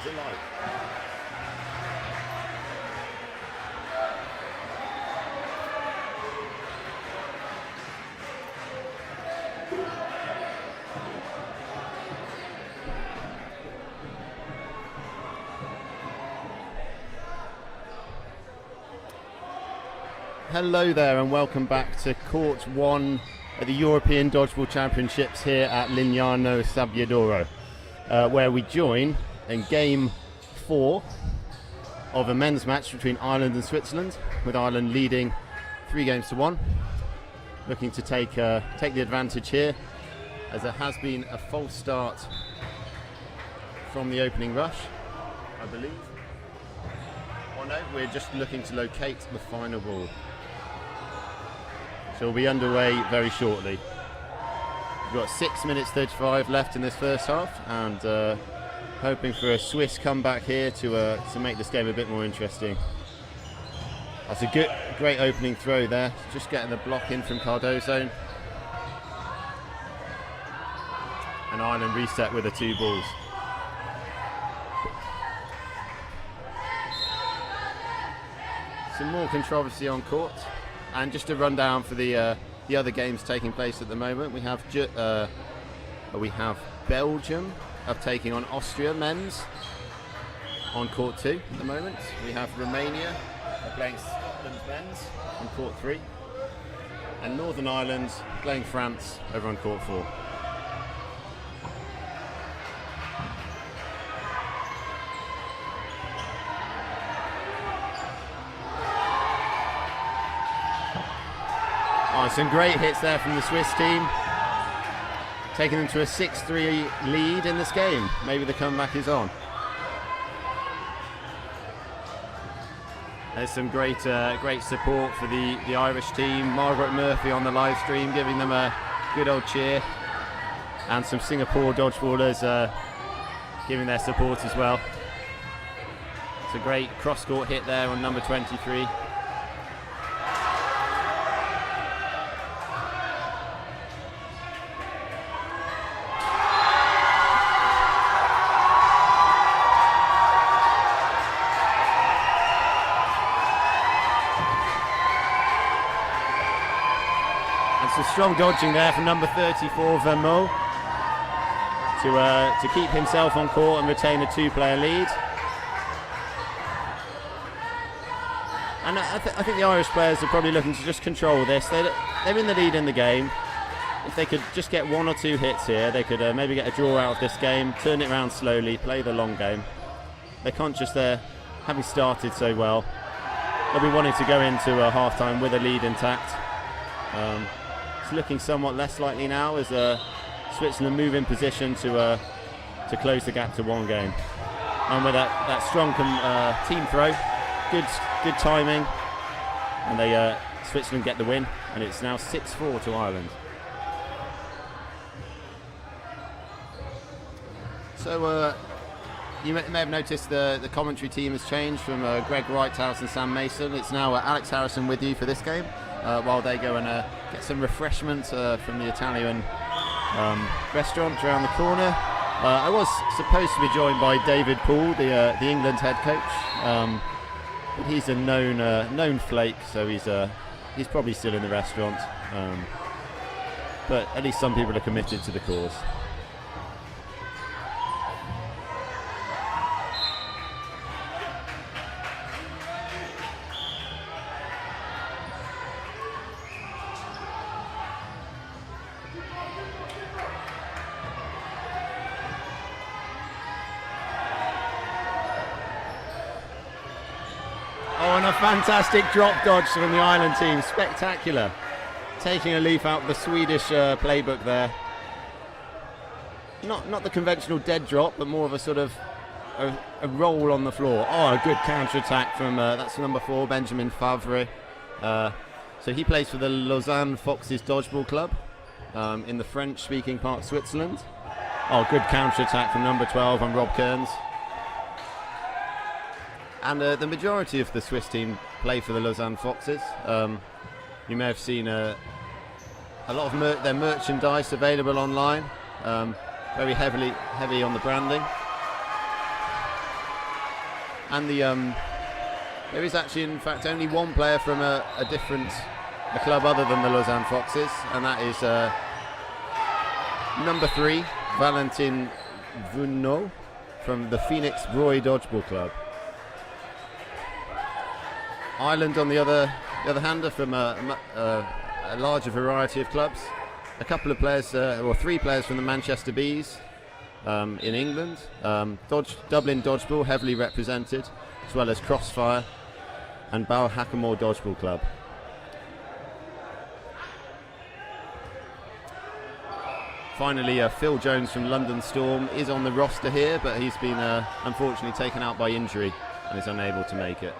it like? Hello there and welcome back to Court 1 at the European Dodgeball Championships here at Lignano Sabbiadoro, where we join in Game 4 of a men's match between Ireland and Switzerland, with Ireland leading 3-1, looking to take the advantage here, as there has been a false start from the opening rush, I believe. Oh no, we're just looking to locate the final ball. So we'll be underway very shortly. We've got 6 minutes 35 left in this first half, and hoping for a Swiss comeback here to make this game a bit more interesting. That's a great opening throw there, just getting the block in from Cardozo. And Ireland reset with the 2 balls. Some more controversy on court. And just a rundown for the other games taking place at the moment. We have Belgium taking on Austria men's on court 2 at the moment. We have Romania playing Scotland men's on court 3, and Northern Ireland playing France over on court 4. Some great hits there from the Swiss team, taking them to a 6-3 lead in this game. Maybe the comeback is on. There's some great support for the Irish team. Margaret Murphy on the live stream giving them a good old cheer, and some Singapore dodgeballers giving their support as well. It's a great cross-court hit there on number 23. Strong dodging there from number 34, Vermeaux, to keep himself on court and retain a 2-player lead. And I think the Irish players are probably looking to just control this. They're in the lead in the game. If they could just get 1 or 2 hits here, they could maybe get a draw out of this game, turn it around slowly, play the long game. They're conscious they're having started so well. They'll be wanting to go into a half-time with a lead intact. It's looking somewhat less likely now as Switzerland move in position to close the gap to 1 game. And with that strong team throw, good timing, and Switzerland get the win, and it's now 6-4 to Ireland. So you may have noticed the commentary team has changed from Greg Whitehouse and Sam Mason. It's now Alex Harrison with you for this game, while they go and get some refreshments from the Italian restaurant around the corner. I was supposed to be joined by David Poole, the England head coach, but he's a known flake, so he's probably still in the restaurant. But at least some people are committed to the cause. Fantastic drop dodge from the Ireland team, spectacular. Taking a leaf out of the Swedish playbook there. Not the conventional dead drop, but more of a sort of a roll on the floor. Oh, a good counter-attack from, that's number 4, Benjamin Favre. So he plays for the Lausanne Foxes Dodgeball Club in the French-speaking part of Switzerland. Oh, good counter-attack from number 12 on Rob Kearns. And the majority of the Swiss team play for the Lausanne Foxes. You may have seen a lot of their merchandise available online. Very heavy on the branding. And there is actually, in fact, only one player from a club other than the Lausanne Foxes, and that is number 3, Valentin Vunot, from the Phoenix Broye Dodgeball Club. Ireland, on the other hand, are from a larger variety of clubs. A couple of players, or 3 players from the Manchester Bees in England. Dublin Dodgeball, heavily represented, as well as Crossfire and Balhackamore Dodgeball Club. Finally, Phil Jones from London Storm is on the roster here, but he's been unfortunately taken out by injury and is unable to make it.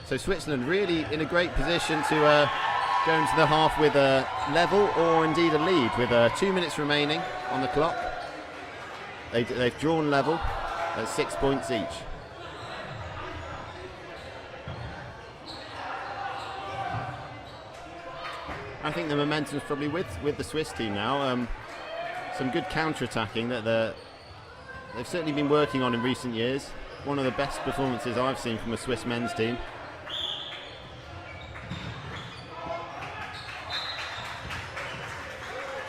So Switzerland really in a great position to go into the half with a level or indeed a lead with 2 minutes remaining on the clock. They've drawn level at 6 points each. I think the momentum's probably with the Swiss team now. Some good counter-attacking that they've certainly been working on in recent years. One of the best performances I've seen from a Swiss men's team.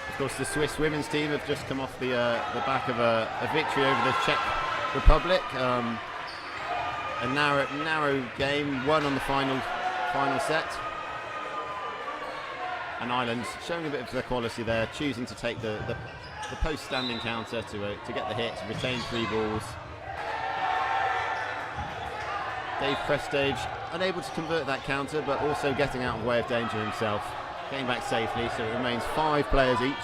Of course, the Swiss women's team have just come off the back of a victory over the Czech Republic. A narrow game, won on the final set. And Ireland showing a bit of their quality there, choosing to take the post-standing counter to get the hit, retain 3 balls. Dave Prestage unable to convert that counter, but also getting out of the way of danger himself. Getting back safely, so it remains 5 players each.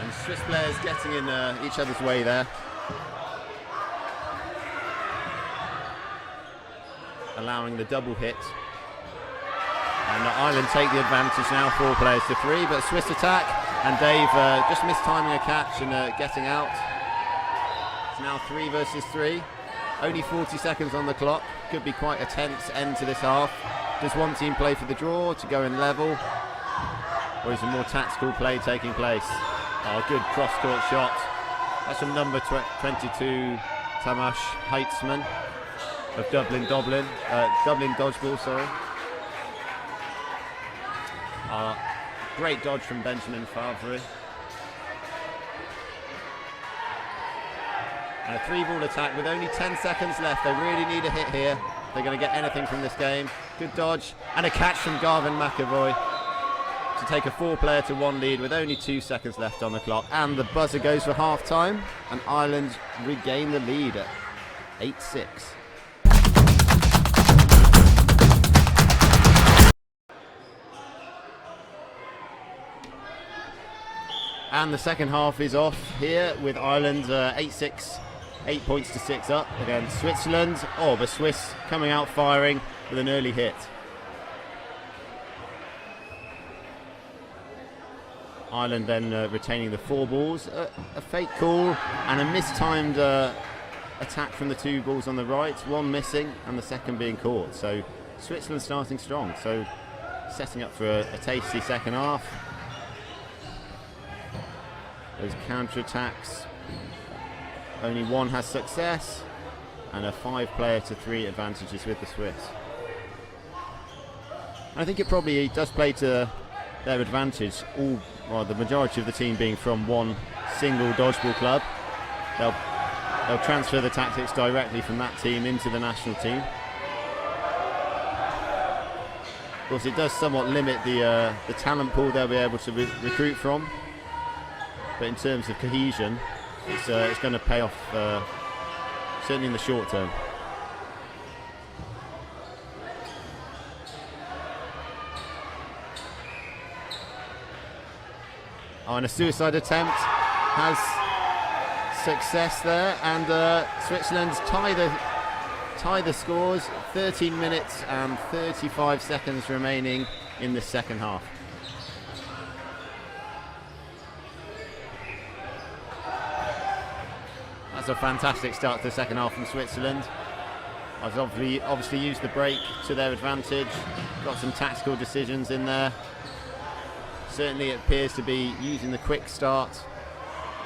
And Swiss players getting in each other's way there. Allowing the double hit. And Ireland take the advantage now, 4 players to 3, but Swiss attack, and Dave just mistiming a catch and getting out. It's now 3 versus 3. Only 40 seconds on the clock. Could be quite a tense end to this half. Does one team play for the draw to go in level, or is a more tactical play taking place? Oh, good cross-court shot. That's from number 22, Tamas Heitzman of Dublin Dodgeball, sorry. Great dodge from Benjamin Favre. And a 3-ball attack with only 10 seconds left. They really need a hit here. They're going to get anything from this game. Good dodge and a catch from Garvin McAvoy to take a 4-player to 1 lead with only 2 seconds left on the clock. And the buzzer goes for half-time, and Ireland regain the lead at 8-6. And the second half is off here with Ireland 8-6, 8 points to 6 up against Switzerland. Oh, the Swiss coming out firing with an early hit. Ireland then retaining the 4 balls. A fake call and a mistimed attack from the 2 balls on the right. 1 missing and the second being caught. So Switzerland starting strong. So setting up for a tasty second half. Those counter-attacks, only 1 has success, and a 5-player to 3 advantages with the Swiss. And I think it probably does play to their advantage, the majority of the team being from one single dodgeball club. They'll transfer the tactics directly from that team into the national team. Of course, it does somewhat limit the talent pool they'll be able to recruit from. But in terms of cohesion, it's going to pay off, certainly in the short term. Oh, and a suicide attempt has success there, and Switzerland tie the scores. 13 minutes and 35 seconds remaining in the second half. That's a fantastic start to the second half from Switzerland. I've obviously used the break to their advantage. Got some tactical decisions in there. Certainly it appears to be using the quick start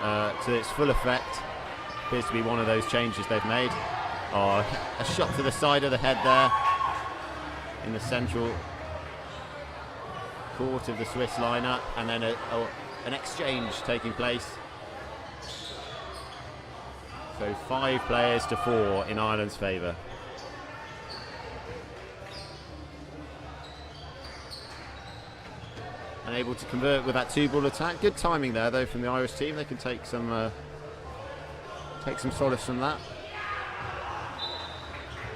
to its full effect. Appears to be one of those changes they've made. Oh, a shot to the side of the head there in the central court of the Swiss lineup, and then an exchange taking place. So 5 players to 4 in Ireland's favour. Unable to convert with that 2-ball attack. Good timing there though from the Irish team. They can take some solace from that.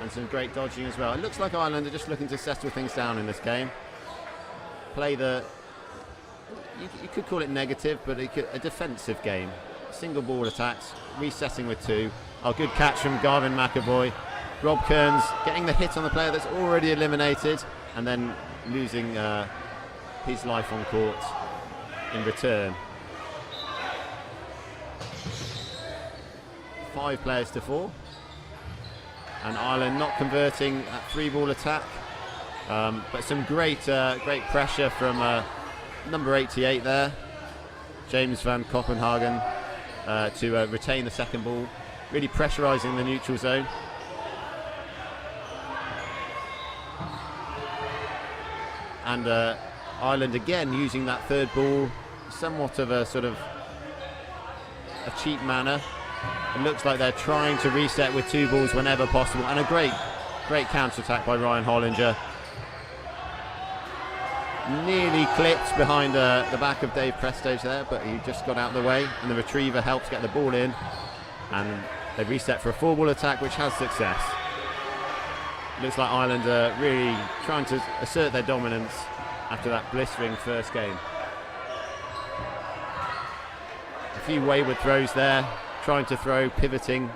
And some great dodging as well. It looks like Ireland are just looking to settle things down in this game. Play the, you could call it negative, but a defensive game. Single ball attacks, resetting with 2. Oh, good catch from Garvin McAvoy. Rob Kearns getting the hit on the player that's already eliminated, and then losing his life on court in return. 5 players to 4. And Ireland not converting that 3-ball attack, but some great pressure from number 88 there, James van Kopenhagen, to retain the second ball, really pressurising the neutral zone. And Ireland again using that 3rd ball, somewhat of a sort of a cheap manner. It looks like they're trying to reset with 2 balls whenever possible, and a great counter-attack by Ryan Hollinger. Nearly clipped behind the back of Dave Prestage there, but he just got out of the way, and the retriever helps get the ball in, and they reset for a 4-ball attack, which has success. Looks like Ireland are really trying to assert their dominance after that blistering first game. A few wayward throws there. Trying to throw, pivoting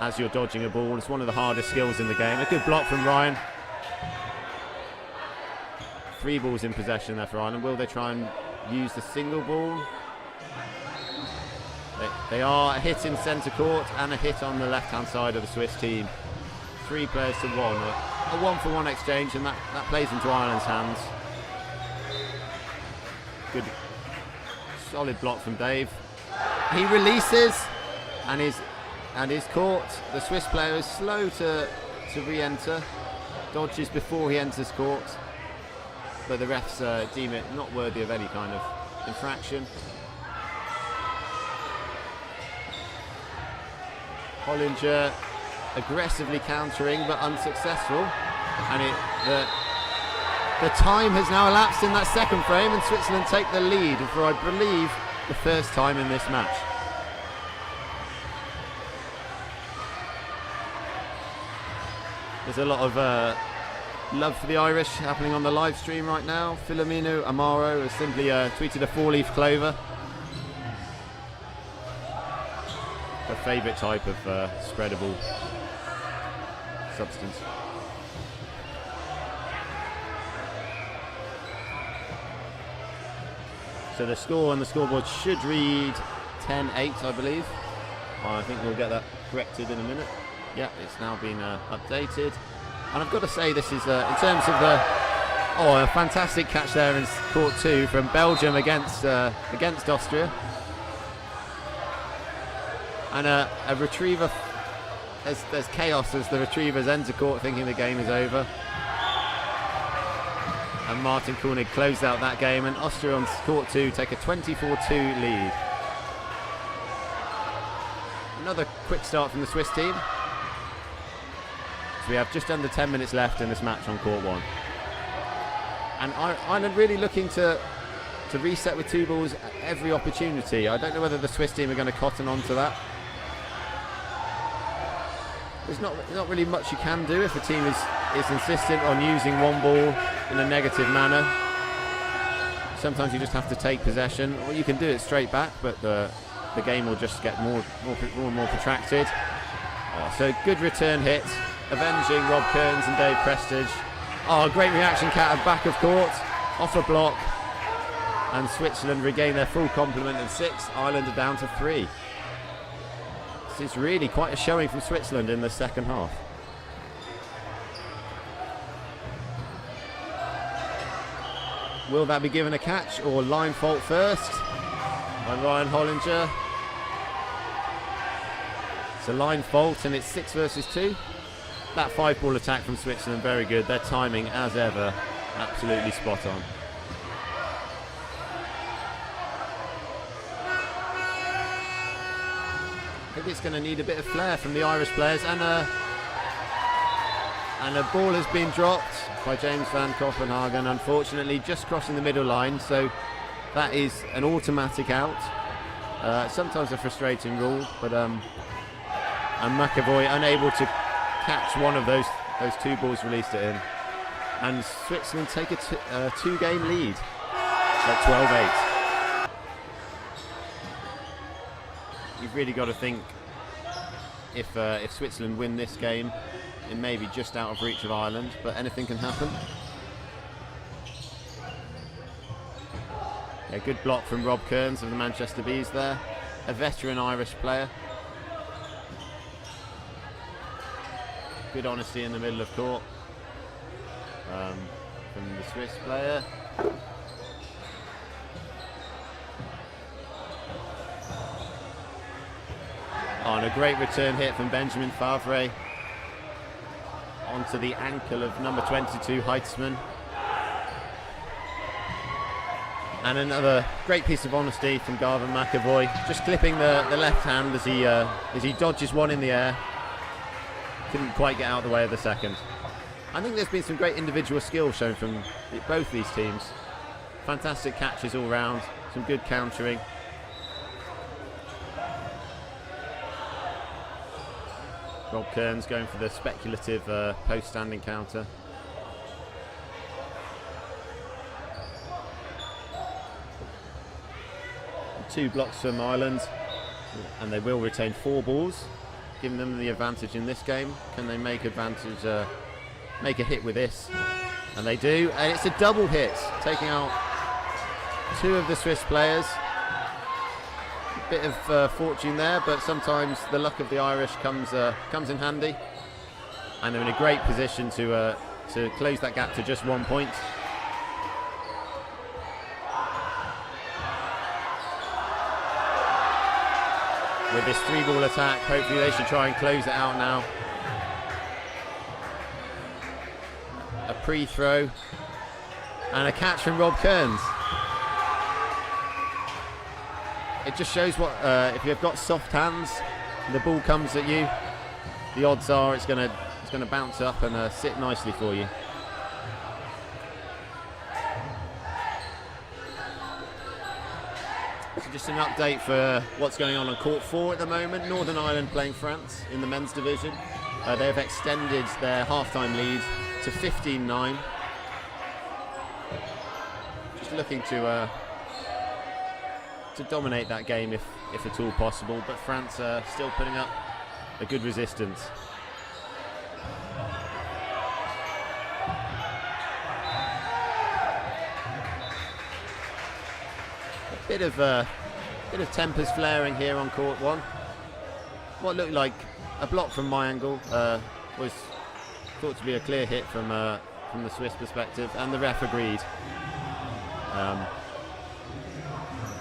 as you're dodging a ball. It's one of the hardest skills in the game. A good block from Ryan. 3 balls in possession there for Ireland. Will they try and use the single ball? They are a hit in centre court and a hit on the left-hand side of the Swiss team. 3 players to 1. A 1-for-1 exchange, and that plays into Ireland's hands. Good, solid block from Dave. He releases. And is caught. The Swiss player is slow to re-enter, dodges before he enters court, but the refs deem it not worthy of any kind of infraction. Hollinger aggressively countering but unsuccessful, and the time has now elapsed in that second frame, and Switzerland take the lead for, I believe, the first time in this match. There's a lot of love for the Irish happening on the live stream right now. Filomeno Amaro has simply tweeted a 4-leaf clover. Her favourite type of spreadable substance. So the score on the scoreboard should read 10-8, I believe. I think we'll get that corrected in a minute. Yeah, it's now been updated, and I've got to say this is in terms of a fantastic catch there in court 2 from Belgium against Austria, and a retriever. There's chaos as the retrievers enter court thinking the game is over, and Martin Koenig closed out that game, and Austria on court 2 take a 24-2 lead. Another quick start from the Swiss team. We have just under 10 minutes left in this match on court 1, and Ireland really looking to reset with 2 balls at every opportunity. I don't know whether the Swiss team are going to cotton on to that. There's not really much you can do if the team is insistent on using 1 ball in a negative manner. Sometimes you just have to take possession, or you can do it straight back, but the game will just get more and more protracted. So good return hit, avenging Rob Kearns and Dave Prestage. Oh, great reaction cat at back of court, off a block, and Switzerland regain their full complement of 6. Ireland are down to 3. This is really quite a showing from Switzerland in the second half. Will that be given a catch or line fault first by Ryan Hollinger? It's a line fault and it's 6 versus 2. That 5-ball attack from Switzerland, very good. Their timing, as ever, absolutely spot on. I think it's going to need a bit of flair from the Irish players, and a ball has been dropped by James van Kopenhagen, unfortunately just crossing the middle line, so that is an automatic out. Sometimes a frustrating rule, but and McAvoy unable to catch one of those 2 balls released at him, and Switzerland take a 2-game lead at 12-8. You've really got to think if Switzerland win this game, it may be just out of reach of Ireland, but anything can happen. Yeah, good block from Rob Kearns of the Manchester Bees there, a veteran Irish player. Good honesty in the middle of court from the Swiss player. Oh, and a great return hit from Benjamin Favre onto the ankle of number 22 Heitzmann. And another great piece of honesty from Garvin McAvoy, just clipping the left hand as he dodges one in the air. Couldn't quite get out of the way of the second. I think there's been some great individual skill shown from both these teams. Fantastic catches all round, some good countering. Rob Kearns going for the speculative post-standing counter. And 2 blocks from Ireland, and they will retain 4 balls, giving them the advantage in this game. Can they make advantage, make a hit with this? And they do, and it's a double hit, taking out 2 of the Swiss players. Bit of fortune there, but sometimes the luck of the Irish comes in handy, and they're in a great position to close that gap to just 1 point. With this 3-ball attack, hopefully they should try and close it out now. A pre-throw and a catch from Rob Kearns. It just shows what if you've got soft hands, the ball comes at you, the odds are it's going to bounce up and sit nicely for you. So just an update for what's going on court 4 at the moment. Northern Ireland playing France in the men's division. They have extended their half-time lead to 15-9. Just looking to dominate that game if at all possible, but France are still putting up a good resistance. A bit of tempers flaring here on court 1. What looked like a block from my angle was thought to be a clear hit from the Swiss perspective, and the ref agreed.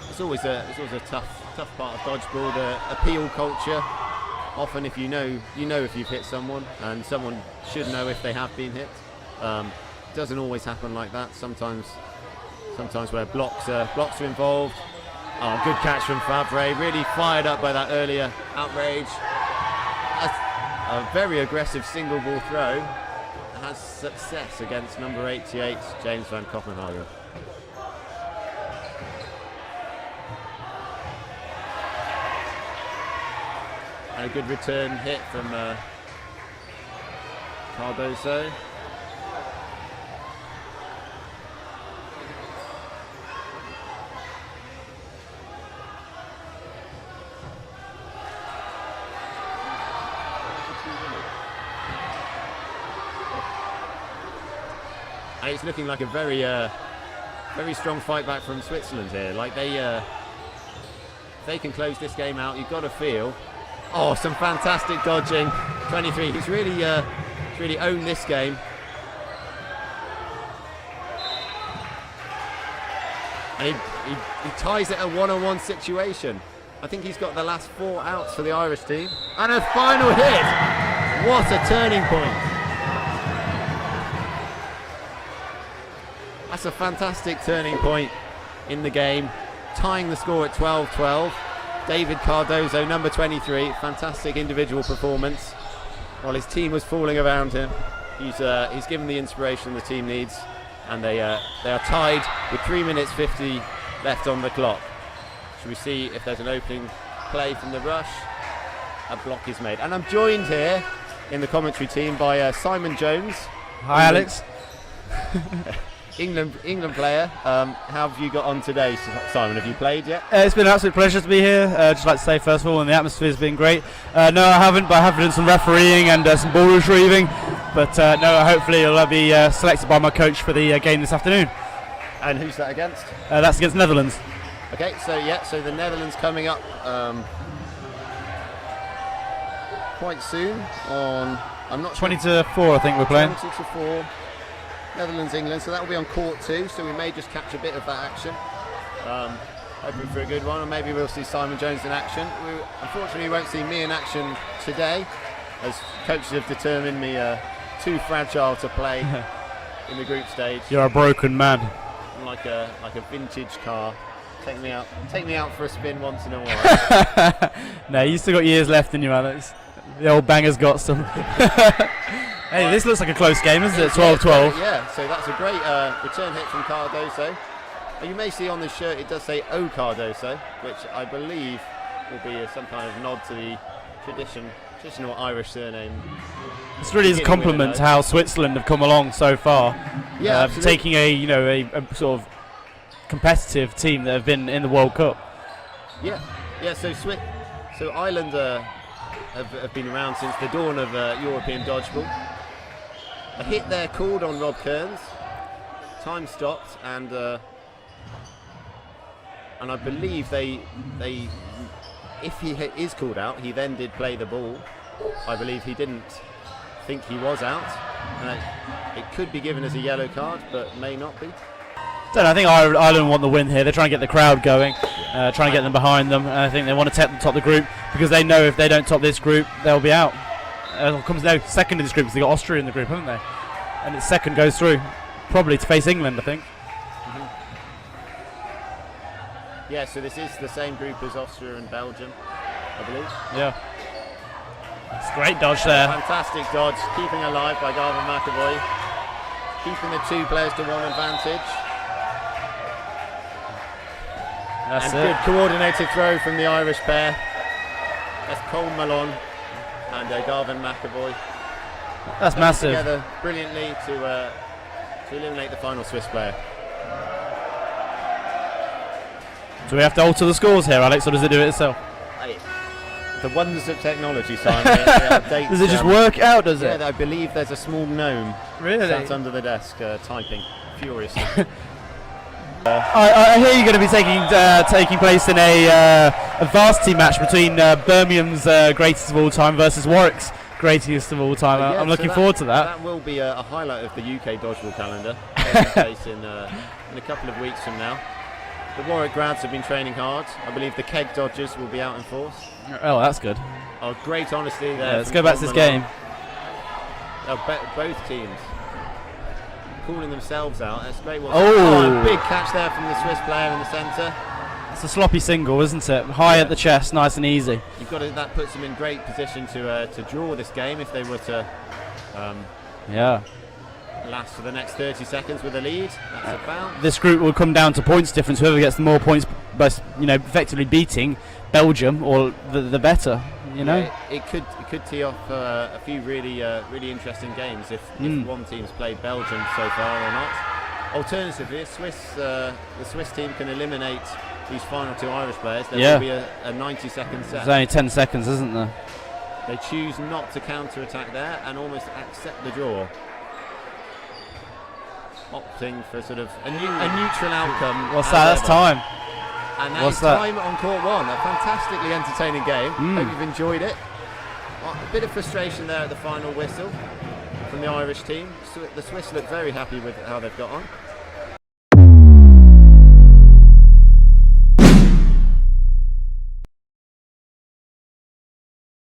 It's always a tough part of dodgeball, the appeal culture. Often if you know if you've hit someone, and someone should know if they have been hit. Doesn't always happen like that. Sometimes where blocks are involved. Oh, good catch from Favre, really fired up by that earlier outrage. A very aggressive single ball throw, has success against number 88 James van Kopenhagen. And a good return hit from Cardoso. And it's looking like a very strong fight back from Switzerland here. Like they can close this game out, you've got to feel. Oh, some fantastic dodging. 23. He's really owned this game. And he ties it a one-on-one situation. I think he's got the last 4 outs for the Irish team. And a final hit! What a turning point. That's a fantastic turning point in the game. Tying the score at 12-12. David Cardozo, number 23, fantastic individual performance. While his team was falling around him, he's given the inspiration the team needs. And they are tied with 3 minutes 50 left on the clock. Should we see if there's an opening play from the rush? A block is made. And I'm joined here in the commentary team by Simon Jones. Hi, Alex. England player. How have you got on today, Simon? Have you played yet? It's been an absolute pleasure to be here. Just like to say, first of all, and the atmosphere's been great. No, I haven't, but I have done some refereeing and some ball retrieving. But no, hopefully I'll be selected by my coach for the game this afternoon. And who's that against? That's against Netherlands. Okay, so the Netherlands coming up quite soon on, I'm not sure. 20 to 4, I think we're playing. 20 to 4. Netherlands, England, so that will be on court 2, so we may just catch a bit of that action. Hoping for a good one, or maybe we'll see Simon Jones in action. Unfortunately, we won't see me in action today, as coaches have determined me too fragile to play in the group stage. You're a broken man. I'm like a vintage car. Take me out for a spin once in a while. No, you still got years left in you, Alex. The old banger's got some. Hey, this looks like a close game, isn't it? 12-12. Yeah, so that's a great return hit from Cardoso. You may see on this shirt it does say O Cardoso, which I believe will be some kind of nod to the traditional Irish surname. This really is a compliment to how Switzerland have come along so far. Yeah, taking a sort of competitive team that have been in the World Cup. Yeah. So Ireland have been around since the dawn of European dodgeball. A hit there called on Rob Kearns. Time stopped, and I believe they if he is called out, he then did play the ball. I believe he didn't think he was out, and it could be given as a yellow card, but may not be. I think Ireland want the win here. They're trying to get the crowd going, trying to get them behind them. And I think they want to top the group, because they know if they don't top this group, they'll be out. Comes now second in this group, because they got Austria in the group, haven't they? And its second goes through, probably to face England, I think. Mm-hmm. Yeah, so this is the same group as Austria and Belgium, I believe. Yeah. It's a great dodge there. Fantastic dodge, keeping alive by Garvin McAvoy, keeping the 2 players to 1 advantage. That's and good coordinated throw from the Irish pair. That's Cole Malone and Garvin McAvoy. That's massive. Together brilliantly to eliminate the final Swiss player. Do we have to alter the scores here, Alex, or does it do it itself? The wonders of technology, Simon. Does it just work out, does it? Yeah, I believe there's a small gnome sat under the desk typing furiously. I hear you're going to be taking place in a varsity match between Birmingham's greatest of all time versus Warwick's greatest of all time. Yeah, I'm looking forward to that. That will be a highlight of the UK dodgeball calendar, taking place in a couple of weeks from now. The Warwick grads have been training hard. I believe the keg dodgers will be out in force. Oh, that's good. Oh, great honesty there. Yeah, let's go back to this game. Both teams calling themselves out. That's great. Oh, a big catch there from the Swiss player in the centre. It's a sloppy single, isn't it? High at the chest, nice and easy. That puts them in great position to draw this game if they were to last for the next 30 seconds with a lead. That's about. This group will come down to points difference. Whoever gets the more points by effectively beating Belgium, or the better. Yeah, it could tee off a few really interesting games if one team's played Belgium so far or not. Alternatively, if the Swiss team can eliminate these final 2 Irish players, there will be a 90-second set. There's only 10 seconds, isn't there? They choose not to counter-attack there and almost accept the draw, opting for sort of a neutral outcome. What's that? That's time. And now it's time on court 1. A fantastically entertaining game. Hope you've enjoyed it. A bit of frustration there at the final whistle from the Irish team. The Swiss look very happy with how they've got on.